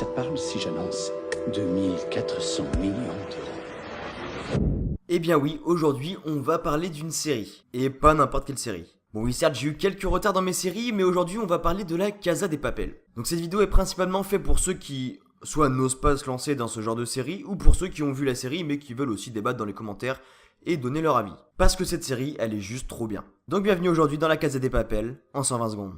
ça te parle si j'annonce 2400 millions d'euros? Eh bien oui, aujourd'hui on va parler d'une série, et pas n'importe quelle série. Bon oui certes j'ai eu quelques retards dans mes séries, mais aujourd'hui on va parler de la Casa de Papel. Donc cette vidéo est principalement faite pour ceux qui soit n'osent pas se lancer dans ce genre de série, ou pour ceux qui ont vu la série mais qui veulent aussi débattre dans les commentaires et donner leur avis. Parce que cette série, elle est juste trop bien. Donc bienvenue aujourd'hui dans la Casa de Papel, en 120 secondes.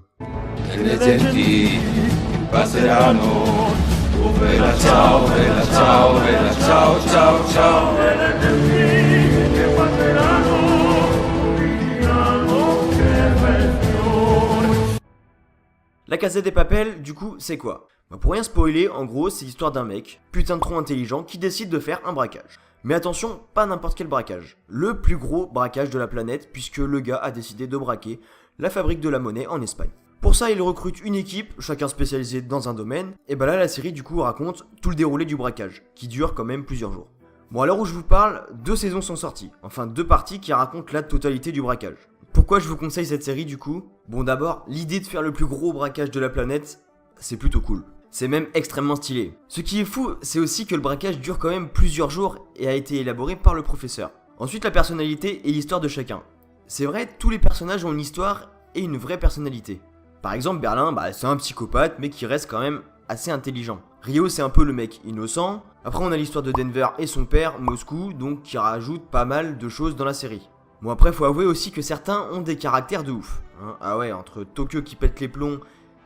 La Casa de Papel, du coup, c'est quoi? Pour rien spoiler, en gros, c'est l'histoire d'un mec, putain de trop intelligent, qui décide de faire un braquage. Mais attention, pas n'importe quel braquage. Le plus gros braquage de la planète, puisque le gars a décidé de braquer la fabrique de la monnaie en Espagne. Pour ça, il recrute une équipe, chacun spécialisé dans un domaine, et bah là, la série, du coup, raconte tout le déroulé du braquage, qui dure quand même plusieurs jours. Bon, à l'heure où je vous parle, 2 saisons sont sorties, enfin 2 parties qui racontent la totalité du braquage. Pourquoi je vous conseille cette série du coup? Bon d'abord, l'idée de faire le plus gros braquage de la planète, c'est plutôt cool. C'est même extrêmement stylé. Ce qui est fou, c'est aussi que le braquage dure quand même plusieurs jours et a été élaboré par le professeur. Ensuite, la personnalité et l'histoire de chacun. C'est vrai, tous les personnages ont une histoire et une vraie personnalité. Par exemple, Berlin, c'est un psychopathe mais qui reste quand même assez intelligent. Rio, c'est un peu le mec innocent. Après, on a l'histoire de Denver et son père, Moscou, donc qui rajoute pas mal de choses dans la série. Bon après faut avouer aussi que certains ont des caractères de ouf, hein. Ah ouais, entre Tokyo qui pète les plombs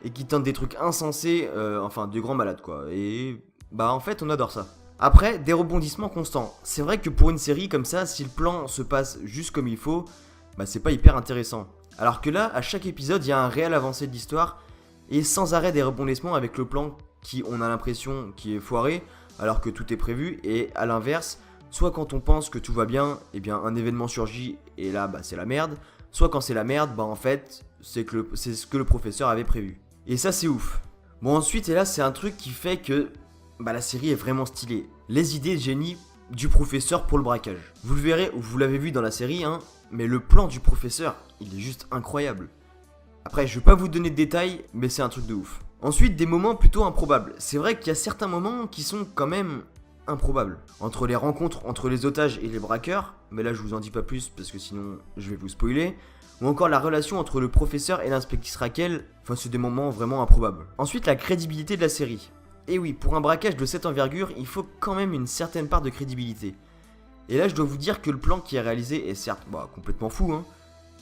et qui tente des trucs insensés, enfin des grands malades quoi, et en fait on adore ça. Après, des rebondissements constants. C'est vrai que pour une série comme ça, si le plan se passe juste comme il faut, c'est pas hyper intéressant. Alors que là, à chaque épisode, il y a un réel avancé de l'histoire, et sans arrêt des rebondissements avec le plan qui, on a l'impression, qui est foiré, alors que tout est prévu, et à l'inverse, soit quand on pense que tout va bien, un événement surgit et là c'est la merde. Soit quand c'est la merde, en fait c'est ce que le professeur avait prévu. Et ça c'est ouf. Bon ensuite, et là c'est un truc qui fait que la série est vraiment stylée. Les idées de génie du professeur pour le braquage. Vous le verrez, ou vous l'avez vu dans la série, mais le plan du professeur, il est juste incroyable. Après je vais pas vous donner de détails, mais c'est un truc de ouf. Ensuite, des moments plutôt improbables. C'est vrai qu'il y a certains moments qui sont quand même improbable. Entre les rencontres entre les otages et les braqueurs, mais là je vous en dis pas plus parce que sinon je vais vous spoiler, ou encore la relation entre le professeur et l'inspectrice Raquel, c'est des moments vraiment improbables. Ensuite, la crédibilité de la série. Et oui, pour un braquage de cette envergure, il faut quand même une certaine part de crédibilité. Et là je dois vous dire que le plan qui est réalisé est certes complètement fou,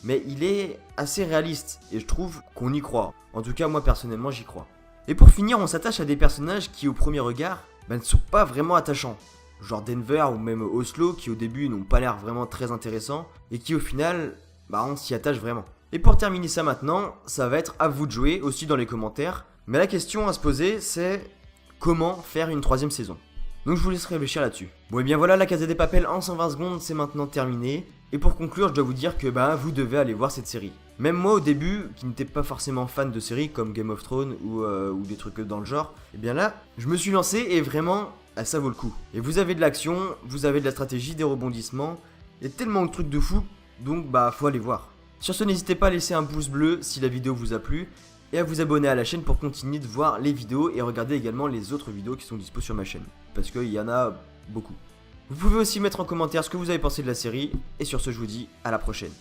mais il est assez réaliste, et je trouve qu'on y croit. En tout cas moi personnellement j'y crois. Et pour finir, on s'attache à des personnages qui au premier regard ne sont pas vraiment attachants. Genre Denver ou même Oslo qui au début n'ont pas l'air vraiment très intéressants et qui au final, on s'y attache vraiment. Et pour terminer ça maintenant, ça va être à vous de jouer aussi dans les commentaires. Mais la question à se poser c'est comment faire une 3ème saison. Donc je vous laisse réfléchir là-dessus. Bon et bien voilà, la Casa de Papel en 120 secondes c'est maintenant terminé. Et pour conclure, je dois vous dire que vous devez aller voir cette série. Même moi au début, qui n'étais pas forcément fan de séries comme Game of Thrones ou des trucs dans le genre, et bien là, je me suis lancé et vraiment, ça vaut le coup. Et vous avez de l'action, vous avez de la stratégie, des rebondissements, et tellement de trucs de fou, donc faut aller voir. Sur ce, n'hésitez pas à laisser un pouce bleu si la vidéo vous a plu, et à vous abonner à la chaîne pour continuer de voir les vidéos et regarder également les autres vidéos qui sont dispo sur ma chaîne, parce qu'il y en a beaucoup. Vous pouvez aussi mettre en commentaire ce que vous avez pensé de la série, et sur ce je vous dis à la prochaine.